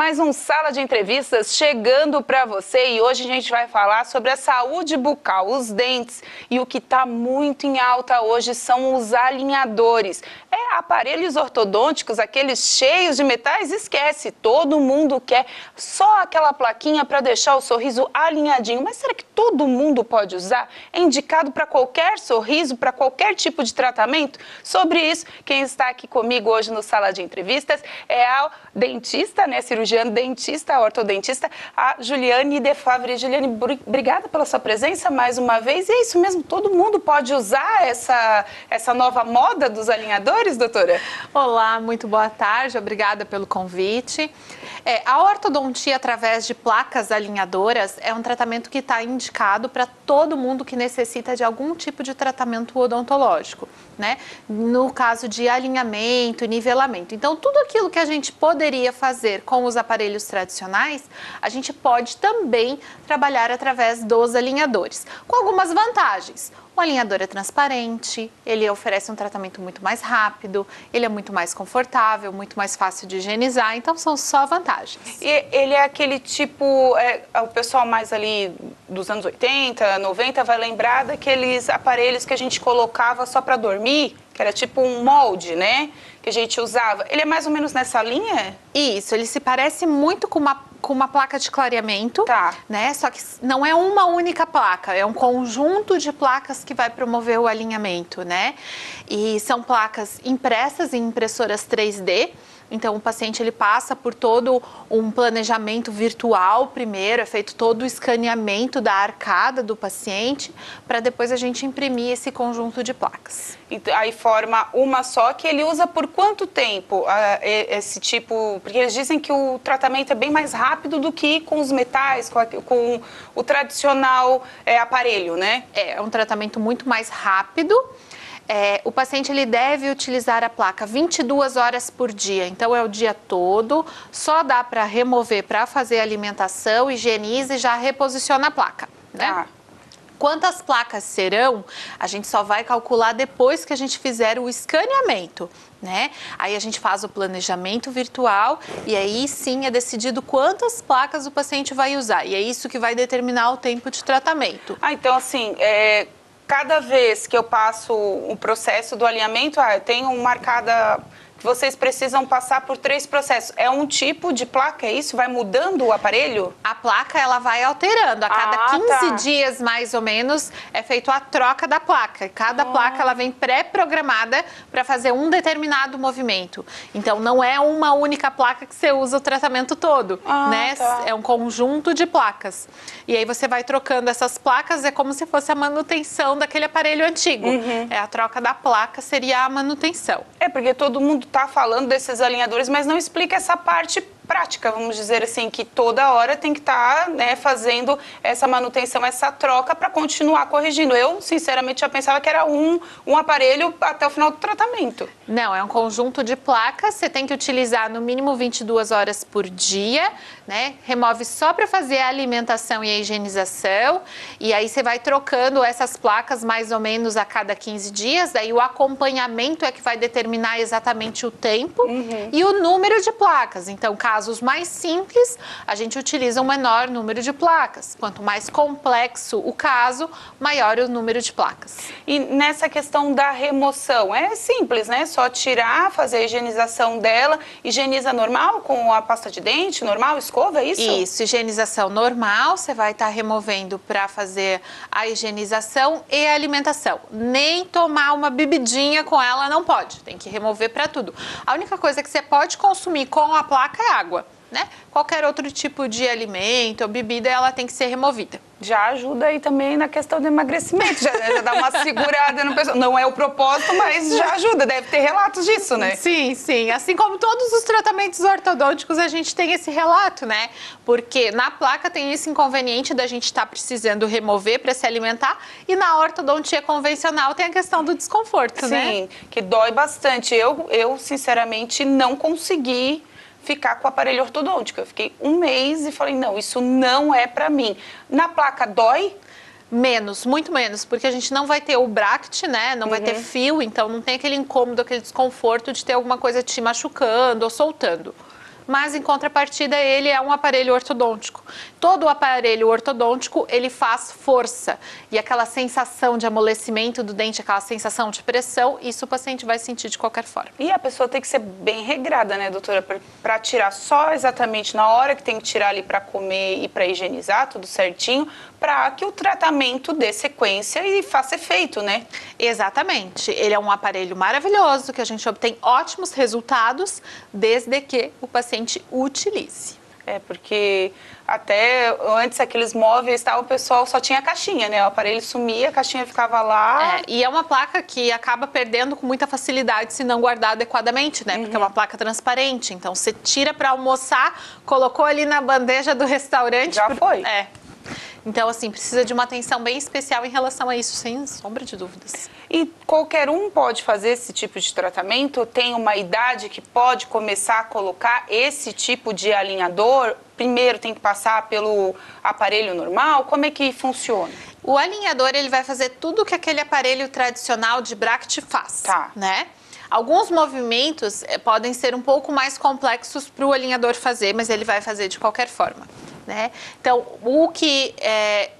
mais um Sala de Entrevistas chegando para você e hoje a gente vai falar sobre a saúde bucal, os dentes. E o que está muito em alta hoje são os alinhadores. Aparelhos ortodônticos, aqueles cheios de metais, esquece, todo mundo quer só aquela plaquinha para deixar o sorriso alinhadinho. Mas será que todo mundo pode usar? É indicado para qualquer sorriso, para qualquer tipo de tratamento? Sobre isso, quem está aqui comigo hoje no Sala de Entrevistas é a dentista, né, cirurgiã dentista, ortodontista, a Juliane De Favre. Juliane, obrigada pela sua presença mais uma vez. E é isso mesmo, todo mundo pode usar essa nova moda dos alinhadores, doutora? Olá, muito boa tarde, obrigada pelo convite. A ortodontia através de placas alinhadoras é um tratamento que está indicado para todo mundo que necessita de algum tipo de tratamento odontológico, né? No caso de alinhamento, nivelamento. Então, tudo aquilo que a gente poderia fazer com os aparelhos tradicionais, a gente pode também trabalhar através dos alinhadores, com algumas vantagens. O alinhador é transparente, ele oferece um tratamento muito mais rápido, ele é muito mais confortável, muito mais fácil de higienizar, então são só vantagens. E ele é aquele tipo, o pessoal mais ali dos anos 80, 90 vai lembrar daqueles aparelhos que a gente colocava só para dormir, que era tipo um molde, né? Que a gente usava. Ele é mais ou menos nessa linha? Isso, ele se parece muito com uma placa de clareamento, tá, né? Só que não é uma única placa, é um conjunto de placas que vai promover o alinhamento, né? E são placas impressas em impressoras 3D. Então, o paciente ele passa por todo um planejamento virtual primeiro, é feito todo o escaneamento da arcada do paciente, para depois a gente imprimir esse conjunto de placas. Então, aí forma uma só, que ele usa por quanto tempo esse tipo? Porque eles dizem que o tratamento é bem mais rápido do que com os metais, com o tradicional aparelho, né? É um tratamento muito mais rápido. O paciente ele deve utilizar a placa 22 horas por dia, então é o dia todo, só dá para remover para fazer a alimentação, higieniza e já reposiciona a placa, né? Quantas placas serão, a gente só vai calcular depois que a gente fizer o escaneamento, né? Aí a gente faz o planejamento virtual e aí sim é decidido quantas placas o paciente vai usar e é isso que vai determinar o tempo de tratamento. Então assim, cada vez que eu passo o processo do alinhamento, eu tenho marcada que vocês precisam passar por 3 processos. É um tipo de placa, é isso? Vai mudando o aparelho? A placa, ela vai alterando. A cada 15 dias, mais ou menos, é feita a troca da placa. Cada placa, ela vem pré-programada para fazer um determinado movimento. Então, não é uma única placa que você usa o tratamento todo, né? É um conjunto de placas. E aí, você vai trocando essas placas, é como se fosse a manutenção daquele aparelho antigo. A troca da placa seria a manutenção. Porque todo mundo está falando desses alinhadores, mas não explica essa parte prática, vamos dizer assim, que toda hora tem que estar, né, fazendo essa manutenção, essa troca para continuar corrigindo. Eu, sinceramente, já pensava que era um aparelho até o final do tratamento. Não, é um conjunto de placas, você tem que utilizar no mínimo 22 horas por dia, né? Remove só para fazer a alimentação e a higienização, e aí você vai trocando essas placas mais ou menos a cada 15 dias, daí o acompanhamento é que vai determinar exatamente o tempo e o número de placas. Então, casos mais simples, a gente utiliza um menor número de placas. Quanto mais complexo o caso, maior o número de placas. E nessa questão da remoção, é simples, né? Só tirar, fazer a higienização dela. Higieniza normal com a pasta de dente, normal, escova, é isso? Isso, higienização normal, você vai estar removendo para fazer a higienização e a alimentação. Nem tomar uma bebidinha com ela não pode, tem que remover para tudo. A única coisa que você pode consumir com a placa é água, né? Qualquer outro tipo de alimento ou bebida, ela tem que ser removida. Já ajuda aí também na questão do emagrecimento, já dá uma segurada no pessoal. Não é o propósito, mas já ajuda, deve ter relatos disso, né? Sim, sim. Assim como todos os tratamentos ortodônticos, a gente tem esse relato, né? Porque na placa tem esse inconveniente da gente estar precisando remover para se alimentar e na ortodontia convencional tem a questão do desconforto, né? Sim, que dói bastante. Eu sinceramente, não consegui ficar com o aparelho ortodôntico. Eu fiquei 1 mês e falei, não, isso não é pra mim. Na placa dói? Menos, muito menos, porque a gente não vai ter o bract, né? Não vai ter fio, então não tem aquele incômodo, aquele desconforto de ter alguma coisa te machucando ou soltando. mas em contrapartida ele é um aparelho ortodôntico. Todo aparelho ortodôntico, ele faz força, e aquela sensação de amolecimento do dente, aquela sensação de pressão, isso o paciente vai sentir de qualquer forma. E a pessoa tem que ser bem regrada, né, doutora, para tirar só exatamente na hora que tem que tirar ali para comer e para higienizar, tudo certinho, para que o tratamento dê sequência e faça efeito, né? Exatamente. Ele é um aparelho maravilhoso, que a gente obtém ótimos resultados, desde que o paciente utilize. É, porque até antes aqueles móveis, o pessoal só tinha a caixinha, né? O aparelho sumia, a caixinha ficava lá. E é uma placa que acaba perdendo com muita facilidade se não guardar adequadamente, né? Porque é uma placa transparente. Então, você tira para almoçar, colocou ali na bandeja do restaurante. Já foi. Então, assim, precisa de uma atenção bem especial em relação a isso, sem sombra de dúvidas. E qualquer um pode fazer esse tipo de tratamento? Tem uma idade que pode começar a colocar esse tipo de alinhador? Primeiro tem que passar pelo aparelho normal? Como é que funciona? O alinhador, ele vai fazer tudo que aquele aparelho tradicional de bracket faz, né? Alguns movimentos podem ser um pouco mais complexos para o alinhador fazer, mas ele vai fazer de qualquer forma. Né? Então, o que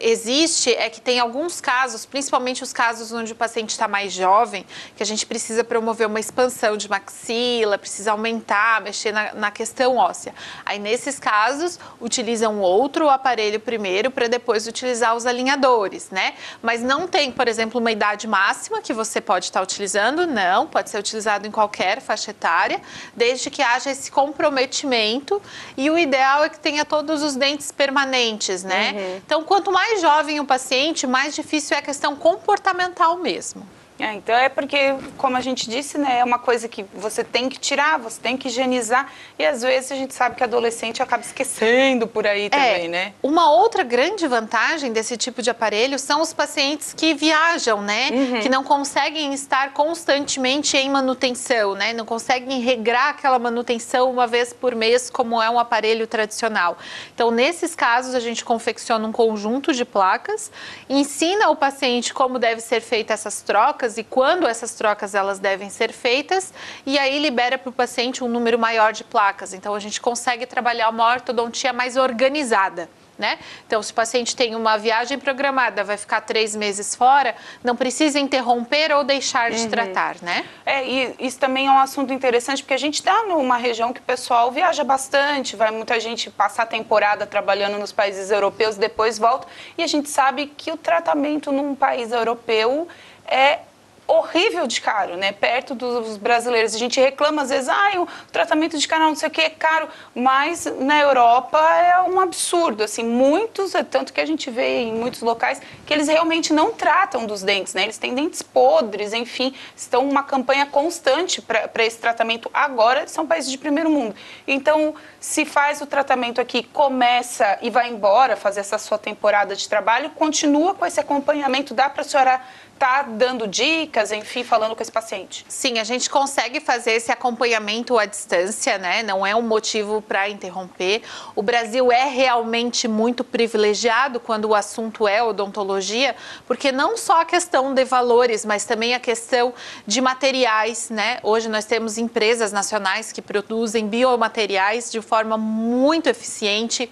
existe é que tem alguns casos, principalmente os casos onde o paciente está mais jovem, que a gente precisa promover uma expansão de maxila, precisa aumentar, mexer na questão óssea. Aí, nesses casos, utilizam outro aparelho primeiro para depois utilizar os alinhadores, né? Mas não tem, por exemplo, uma idade máxima que você pode estar utilizando, não, pode ser utilizado em qualquer faixa etária, desde que haja esse comprometimento, e o ideal é que tenha todos os dentes permanentes, né? Então, quanto mais jovem o paciente, mais difícil é a questão comportamental mesmo. Então é porque, como a gente disse, né, é uma coisa que você tem que tirar, você tem que higienizar, e às vezes a gente sabe que adolescente acaba esquecendo por aí também, né? Uma outra grande vantagem desse tipo de aparelho são os pacientes que viajam, né? Que não conseguem estar constantemente em manutenção, né? Não conseguem regrar aquela manutenção uma vez por mês, como é um aparelho tradicional. Então, nesses casos, a gente confecciona um conjunto de placas, ensina o paciente como deve ser feita essas trocas e quando essas trocas elas devem ser feitas, e aí libera para o paciente um número maior de placas. Então, a gente consegue trabalhar uma ortodontia mais organizada, né? Então, se o paciente tem uma viagem programada, vai ficar 3 meses fora, não precisa interromper ou deixar de tratar, né? E isso também é um assunto interessante, porque a gente está numa região que o pessoal viaja bastante, vai muita gente passar a temporada trabalhando nos países europeus, depois volta, e a gente sabe que o tratamento num país europeu é horrível de caro, né? Perto dos brasileiros. A gente reclama às vezes, o tratamento de canal não sei o que é caro, mas na Europa é um absurdo, assim, muitos, tanto que a gente vê em muitos locais que eles realmente não tratam dos dentes, né? Eles têm dentes podres, enfim, estão uma campanha constante para esse tratamento agora, são países de primeiro mundo. Então, se faz o tratamento aqui, começa e vai embora fazer essa sua temporada de trabalho, continua com esse acompanhamento, dá para a senhora tá dando dicas, enfim, falando com esse paciente? Sim, a gente consegue fazer esse acompanhamento à distância, né? Não é um motivo para interromper. O Brasil é realmente muito privilegiado quando o assunto é odontologia, porque não só a questão de valores, mas também a questão de materiais, né? Hoje nós temos empresas nacionais que produzem biomateriais de forma muito eficiente.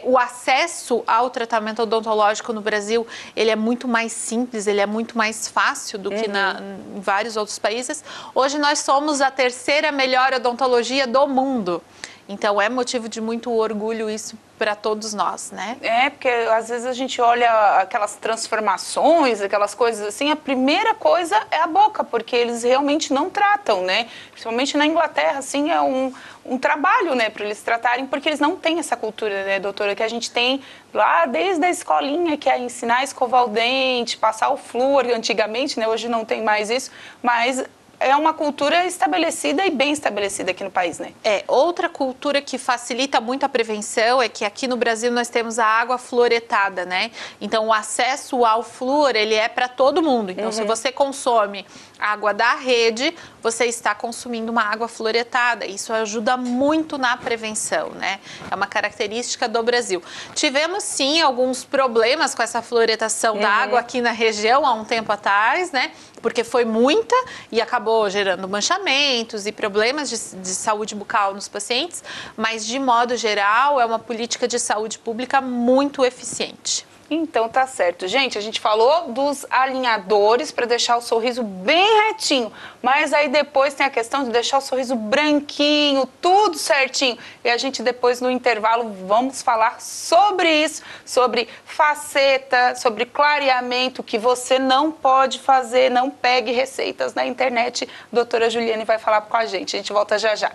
O acesso ao tratamento odontológico no Brasil, ele é muito mais simples, ele é muito mais fácil do que em vários outros países. Hoje nós somos a 3ª melhor odontologia do mundo. Então, é motivo de muito orgulho isso para todos nós, né? Porque às vezes a gente olha aquelas transformações, aquelas coisas assim, a primeira coisa é a boca, porque eles realmente não tratam, né? Principalmente na Inglaterra, assim, é um trabalho, né, para eles tratarem, porque eles não têm essa cultura, né, doutora, que a gente tem lá desde a escolinha, que é ensinar a escovar o dente, passar o flúor, antigamente, né, hoje não tem mais isso, mas é uma cultura estabelecida e bem estabelecida aqui no país, né? Outra cultura que facilita muito a prevenção é que aqui no Brasil nós temos a água fluoretada, né? Então, o acesso ao flúor, ele é para todo mundo. Então, se você consome água da rede, você está consumindo uma água fluoretada. Isso ajuda muito na prevenção, né? É uma característica do Brasil. Tivemos, sim, alguns problemas com essa fluoretação da água aqui na região há um tempo atrás, né? Porque foi muita e acabou acabou gerando manchamentos e problemas de saúde bucal nos pacientes, mas de modo geral é uma política de saúde pública muito eficiente. Então tá certo. Gente, a gente falou dos alinhadores para deixar o sorriso bem retinho, mas aí depois tem a questão de deixar o sorriso branquinho, tudo certinho. E a gente depois no intervalo vamos falar sobre isso, sobre faceta, sobre clareamento que você não pode fazer, não pegue receitas na internet. Doutora Juliane vai falar com a gente volta já já.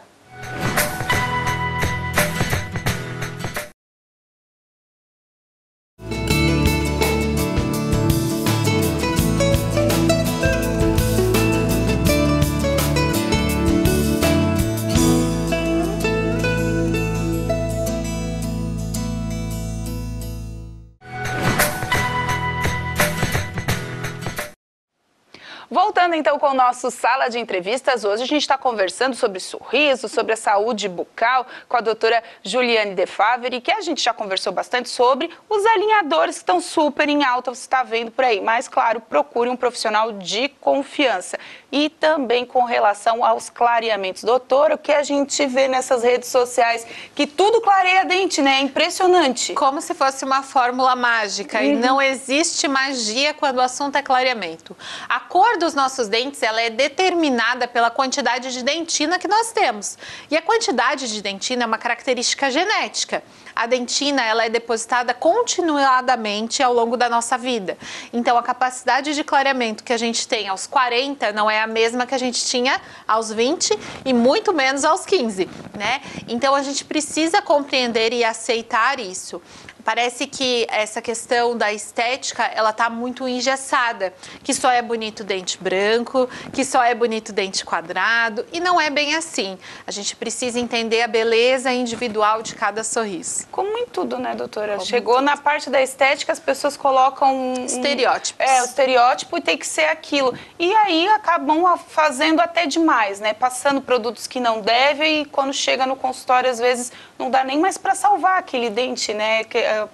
Voltando então com o nosso Sala de Entrevistas, hoje a gente está conversando sobre sorriso, sobre a saúde bucal com a doutora Juliane De Faveri, que a gente já conversou bastante sobre os alinhadores que estão super em alta, você está vendo por aí. Mas, claro, procure um profissional de confiança. E também com relação aos clareamentos. Doutora, o que a gente vê nessas redes sociais, que tudo clareia dente, né? É impressionante. Como se fosse uma fórmula mágica, e não existe magia quando o assunto é clareamento. A cor dos nossos dentes, ela é determinada pela quantidade de dentina que nós temos. E a quantidade de dentina é uma característica genética. A dentina, ela é depositada continuadamente ao longo da nossa vida. Então, a capacidade de clareamento que a gente tem aos 40 não é a mesma que a gente tinha aos 20 e muito menos aos 15, né? Então, a gente precisa compreender e aceitar isso. Parece que essa questão da estética, ela tá muito engessada, que só é bonito dente branco, que só é bonito dente quadrado, e não é bem assim. A gente precisa entender a beleza individual de cada sorriso. Como em tudo, né, doutora? Chegou na parte da estética, as pessoas colocam estereótipos. O estereótipo e tem que ser aquilo. E aí acabam fazendo até demais, né? Passando produtos que não devem e quando chega no consultório, às vezes, não dá nem mais para salvar aquele dente, né?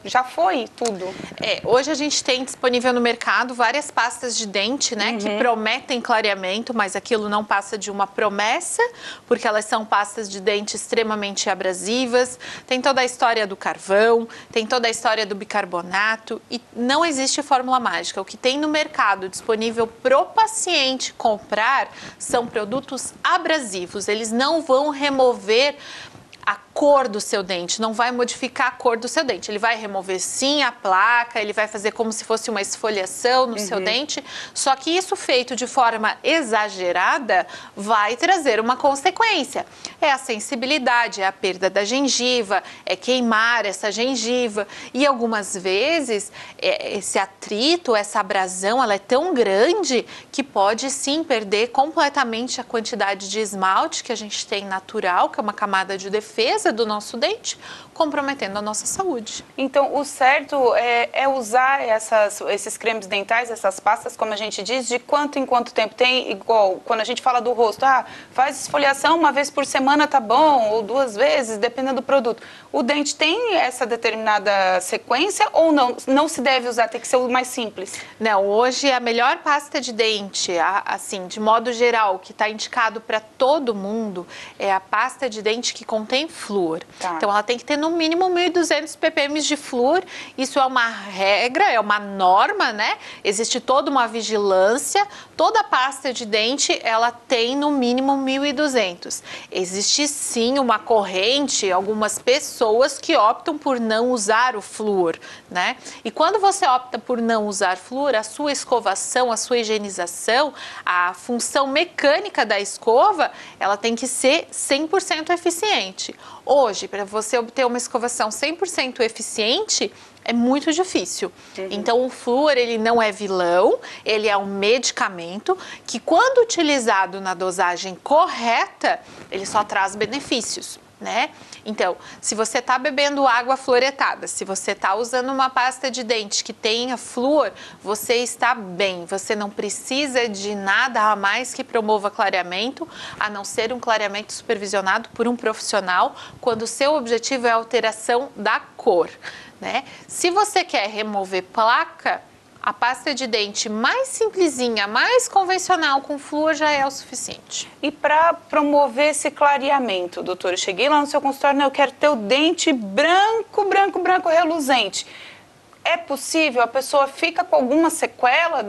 Já foi tudo. Hoje a gente tem disponível no mercado várias pastas de dente, né, que prometem clareamento, mas aquilo não passa de uma promessa, porque elas são pastas de dente extremamente abrasivas. Tem toda a história do carvão, tem toda a história do bicarbonato e não existe fórmula mágica. O que tem no mercado disponível pro paciente comprar são produtos abrasivos. Eles não vão remover a cor do seu dente, não vai modificar a cor do seu dente. Ele vai remover sim a placa, ele vai fazer como se fosse uma esfoliação no seu dente, só que isso feito de forma exagerada vai trazer uma consequência. É a sensibilidade, é a perda da gengiva, é queimar essa gengiva e algumas vezes esse atrito, essa abrasão, ela é tão grande que pode sim perder completamente a quantidade de esmalte que a gente tem natural, que é uma camada de defesa do nosso dente, comprometendo a nossa saúde. Então, o certo é usar esses cremes dentais, essas pastas, como a gente diz, de quanto em quanto tempo? Tem, igual, quando a gente fala do rosto, faz esfoliação uma vez por semana, tá bom, ou 2 vezes, dependendo do produto. O dente tem essa determinada sequência ou não se deve usar, tem que ser o mais simples? Não, hoje a melhor pasta de dente, assim, de modo geral, que está indicado para todo mundo, é a pasta de dente que contém flúor. Tá. Então, ela tem que ter no mínimo 1.200 ppm de flúor. Isso é uma regra, é uma norma, né? Existe toda uma vigilância. Toda pasta de dente, ela tem no mínimo 1.200. Existe sim uma corrente, algumas pessoas que optam por não usar o flúor, né? E quando você opta por não usar flúor, a sua escovação, a sua higienização, a função mecânica da escova, ela tem que ser 100% eficiente. Hoje, para você obter uma escovação 100% eficiente, é muito difícil. Então, o flúor, ele não é vilão, ele é um medicamento que, quando utilizado na dosagem correta, ele só traz benefícios, né? Então, se você está bebendo água fluoretada, se você está usando uma pasta de dente que tenha flúor, você está bem. Você não precisa de nada a mais que promova clareamento, a não ser um clareamento supervisionado por um profissional, quando o seu objetivo é a alteração da cor, né? Se você quer remover placa, A pasta de dente mais simplesinha, mais convencional, com flúor, já é o suficiente. E para promover esse clareamento, doutora, eu cheguei lá no seu consultório, né, eu quero ter o dente branco, branco, branco, reluzente. É possível? A pessoa fica com alguma sequela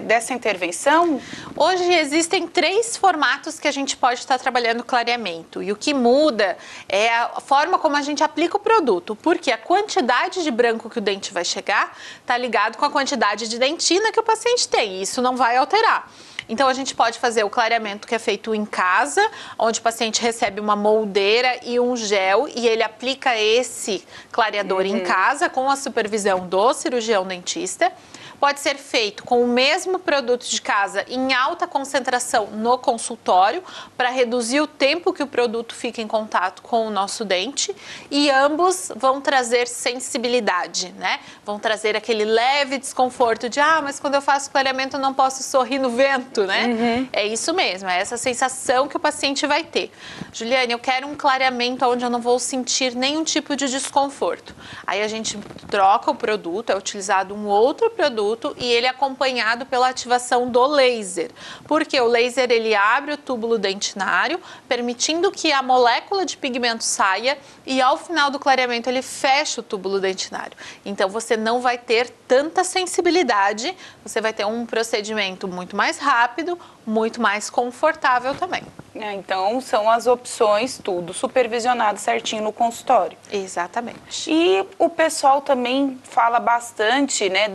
dessa intervenção? Hoje existem 3 formatos que a gente pode estar trabalhando clareamento. E o que muda é a forma como a gente aplica o produto. Porque a quantidade de branco que o dente vai chegar está ligado com a quantidade de dentina que o paciente tem. E isso não vai alterar. Então, a gente pode fazer o clareamento que é feito em casa, onde o paciente recebe uma moldeira e um gel e ele aplica esse clareador em casa com a supervisão do cirurgião dentista. Pode ser feito com o mesmo produto de casa em alta concentração no consultório para reduzir o tempo que o produto fica em contato com o nosso dente e ambos vão trazer sensibilidade, né? Vão trazer aquele leve desconforto de mas quando eu faço clareamento eu não posso sorrir no vento, né? É isso mesmo, é essa sensação que o paciente vai ter. Juliane, eu quero um clareamento onde eu não vou sentir nenhum tipo de desconforto. Aí a gente troca o produto, é utilizado um outro produto e ele é acompanhado pela ativação do laser. Porque o laser ele abre o túbulo dentinário, permitindo que a molécula de pigmento saia e ao final do clareamento ele fecha o túbulo dentinário. Então você não vai ter tanta sensibilidade, você vai ter um procedimento muito mais rápido, muito mais confortável também. Então, são as opções, tudo supervisionado certinho no consultório. Exatamente. E o pessoal também fala bastante, né,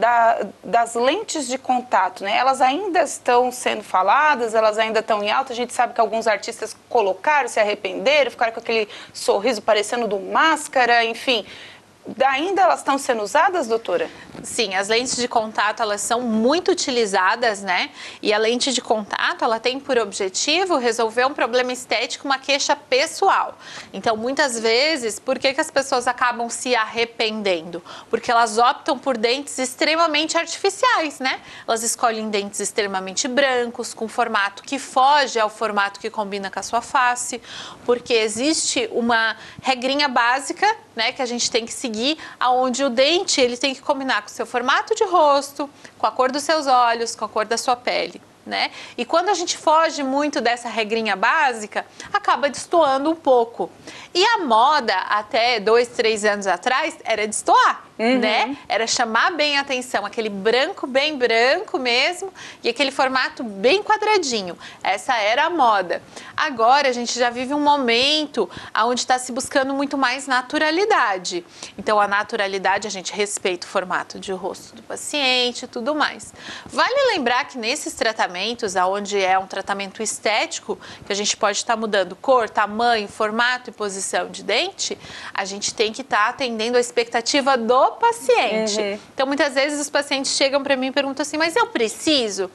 das lentes de contato, né? Elas ainda estão sendo faladas, elas ainda estão em alta. A gente sabe que alguns artistas colocaram, se arrependeram, ficaram com aquele sorriso parecendo do Máscara, enfim. Ainda elas estão sendo usadas, doutora? Sim, as lentes de contato, elas são muito utilizadas, né? E a lente de contato, ela tem por objetivo resolver um problema estético, uma queixa pessoal. Então, muitas vezes, por que as pessoas acabam se arrependendo? Porque elas optam por dentes extremamente artificiais, né? Elas escolhem dentes extremamente brancos, com formato que foge ao formato que combina com a sua face, porque existe uma regrinha básica, né, que a gente tem que seguir, aonde o dente ele tem que combinar com o seu formato de rosto, com a cor dos seus olhos, com a cor da sua pele, né? E quando a gente foge muito dessa regrinha básica, acaba destoando um pouco. E a moda, até 2, 3 anos atrás, era destoar, né? Era chamar bem a atenção, aquele branco bem branco mesmo e aquele formato bem quadradinho. Essa era a moda. Agora a gente já vive um momento onde está se buscando muito mais naturalidade. Então a naturalidade, a gente respeita o formato de rosto do paciente e tudo mais. Vale lembrar que nesses tratamentos, onde é um tratamento estético, que a gente pode estar mudando cor, tamanho, formato e posição de dente, a gente tem que estar atendendo a expectativa do paciente. Então, muitas vezes os pacientes chegam para mim e perguntam assim, mas eu preciso?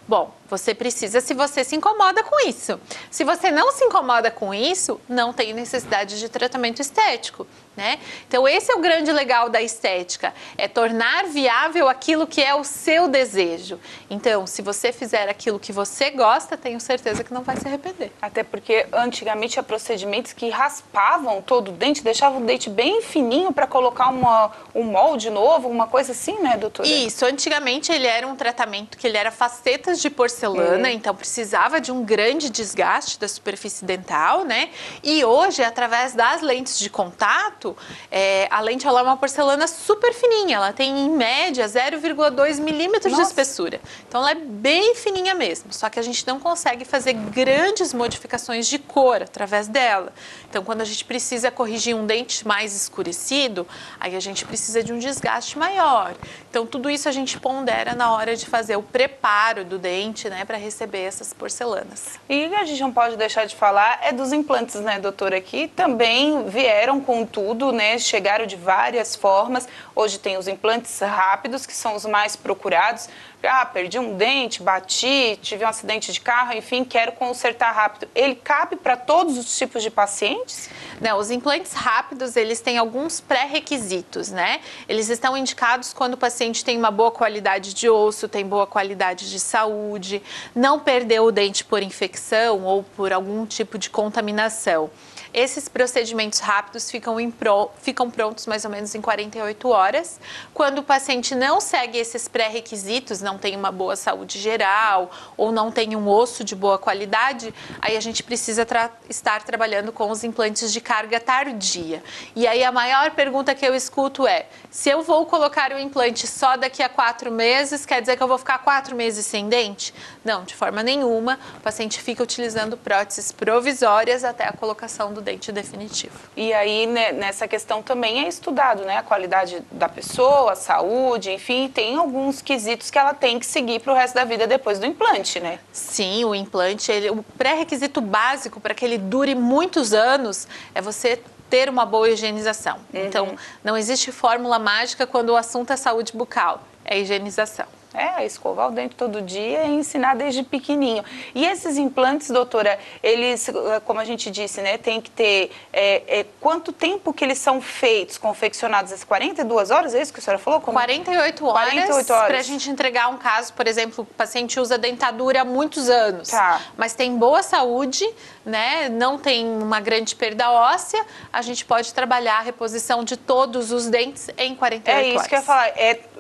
Bom, você precisa se você se incomoda com isso. Se você não se incomoda com isso, não tem necessidade de tratamento estético, né? Então, esse é o grande legal da estética, é tornar viável aquilo que é o seu desejo. Então, se você fizer aquilo que você gosta, tenho certeza que não vai se arrepender. Até porque antigamente tinha procedimentos que raspavam todo o dente, deixavam o dente bem fininho para colocar um molde novo, uma coisa assim, né, doutora? Isso, antigamente ele era um tratamento que ele era facetas de porcelana, então precisava de um grande desgaste da superfície dental, né? E hoje, através das lentes de contato, a lente ela é uma porcelana super fininha, ela tem em média 0,2 milímetros de espessura. Então ela é bem fininha mesmo, só que a gente não consegue fazer grandes modificações de cor através dela. Então quando a gente precisa corrigir um dente mais escurecido, aí a gente precisa de um desgaste maior. Então tudo isso a gente pondera na hora de fazer o preparo do dente, né, para receber essas porcelanas. E a gente não pode deixar de falar dos implantes, né, doutora, que também vieram com tudo, né, chegaram de várias formas. Hoje tem os implantes rápidos, que são os mais procurados. Perdi um dente, bati, tive um acidente de carro, enfim, quero consertar rápido. Ele cabe para todos os tipos de pacientes? Não, os implantes rápidos, eles têm alguns pré-requisitos, né? Eles estão indicados quando o paciente tem uma boa qualidade de osso, tem boa qualidade de saúde, não perdeu o dente por infecção ou por algum tipo de contaminação. Esses procedimentos rápidos ficam prontos mais ou menos em 48 horas. Quando o paciente não segue esses pré-requisitos, não tem uma boa saúde geral ou não tem um osso de boa qualidade, aí a gente precisa estar trabalhando com os implantes de carga tardia. E aí a maior pergunta que eu escuto é: se eu vou colocar o implante só daqui a 4 meses, quer dizer que eu vou ficar 4 meses sem dente? Não, de forma nenhuma. O paciente fica utilizando próteses provisórias até a colocação do dente definitivo. E aí, né, nessa questão também é estudado, né? A qualidade da pessoa, a saúde, enfim, tem alguns quesitos que ela tem que seguir para o resto da vida depois do implante, né? Sim, o implante, o pré-requisito básico para que ele dure muitos anos é você ter uma boa higienização. Então, não existe fórmula mágica quando o assunto é saúde bucal, é higienização. Escovar o dente todo dia e ensinar desde pequenininho. E esses implantes, doutora, eles, como a gente disse, né, tem que ter quanto tempo que eles são feitos, confeccionados? As 42 horas, é isso que a senhora falou? 48 horas para a gente entregar um caso, por exemplo, o paciente usa dentadura há muitos anos, mas tem boa saúde, né, não tem uma grande perda óssea, a gente pode trabalhar a reposição de todos os dentes em 48 horas. É isso que eu ia falar,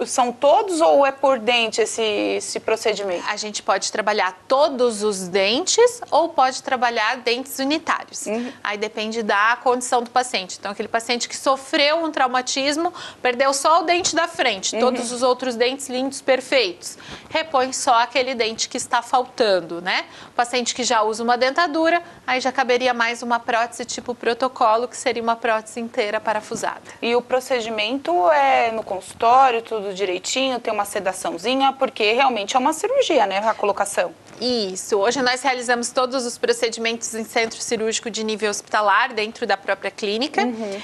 são todos ou é por dente esse procedimento? A gente pode trabalhar todos os dentes ou pode trabalhar dentes unitários. Aí depende da condição do paciente. Então, aquele paciente que sofreu um traumatismo, perdeu só o dente da frente, todos os outros dentes lindos, perfeitos. Repõe só aquele dente que está faltando, né? O paciente que já usa uma dentadura, aí já caberia mais uma prótese tipo protocolo, que seria uma prótese inteira parafusada. E o procedimento é no consultório, tudo direitinho, tem uma sedaçãozinha, porque realmente é uma cirurgia, né, a colocação. Isso. Hoje nós realizamos todos os procedimentos em centro cirúrgico de nível hospitalar, dentro da própria clínica.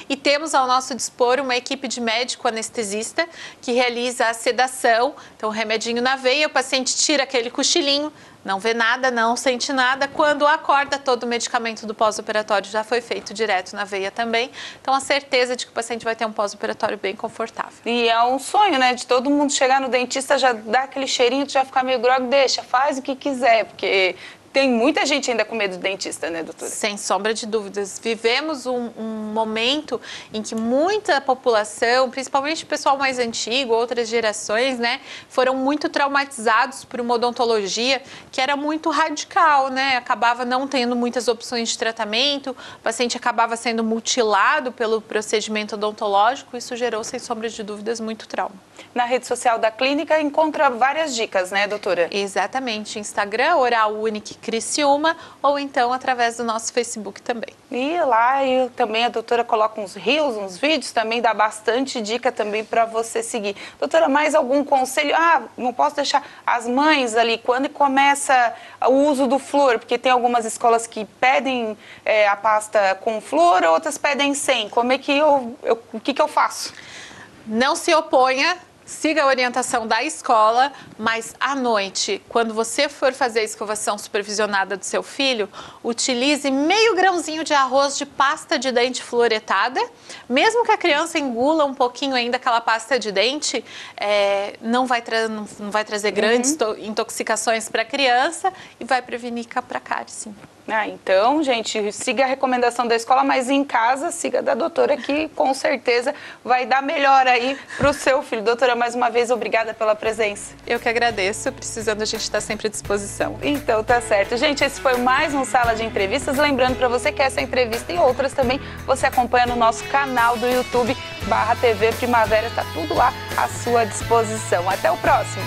E temos ao nosso dispor uma equipe de médico anestesista que realiza a sedação. Então, o remedinho na veia, o paciente tira aquele cochilinho, não vê nada, não sente nada. Quando acorda, todo o medicamento do pós-operatório já foi feito direto na veia também. Então, a certeza de que o paciente vai ter um pós-operatório bem confortável. E é um sonho, né, de todo mundo chegar no dentista, já dar aquele cheirinho, já ficar meio grogue, deixa, faz o que quiser, porque tem muita gente ainda com medo do dentista, né, doutora? Sem sombra de dúvidas. Vivemos um momento em que muita população, principalmente o pessoal mais antigo, outras gerações, né, foram muito traumatizados por uma odontologia que era muito radical, né? Acabava não tendo muitas opções de tratamento, o paciente acabava sendo mutilado pelo procedimento odontológico, isso gerou, sem sombra de dúvidas, muito trauma. Na rede social da clínica encontra várias dicas, né, doutora? Exatamente. Instagram, Oral Unique Criciúma, ou então através do nosso Facebook também. E lá também a doutora coloca uns reels, uns vídeos, também dá bastante dica também para você seguir. Doutora, mais algum conselho? Não posso deixar as mães ali, quando começa o uso do flúor, porque tem algumas escolas que pedem a pasta com flúor, outras pedem sem. Como é que o que eu faço? Não se oponha, siga a orientação da escola, mas à noite, quando você for fazer a escovação supervisionada do seu filho, utilize meio grãozinho de arroz de pasta de dente fluoretada. Mesmo que a criança engula um pouquinho ainda aquela pasta de dente, não vai trazer grandes intoxicações para a criança e vai prevenir capra cárie, sim. Então, gente, siga a recomendação da escola, mas em casa, siga da doutora, que com certeza vai dar melhor aí para o seu filho. Doutora, mais uma vez, obrigada pela presença. Eu que agradeço, precisando a gente está sempre à disposição. Então, tá certo. Gente, esse foi mais um Sala de Entrevistas. Lembrando para você que essa entrevista e outras também você acompanha no nosso canal do YouTube, /TV Primavera, tá tudo lá à sua disposição. Até o próximo!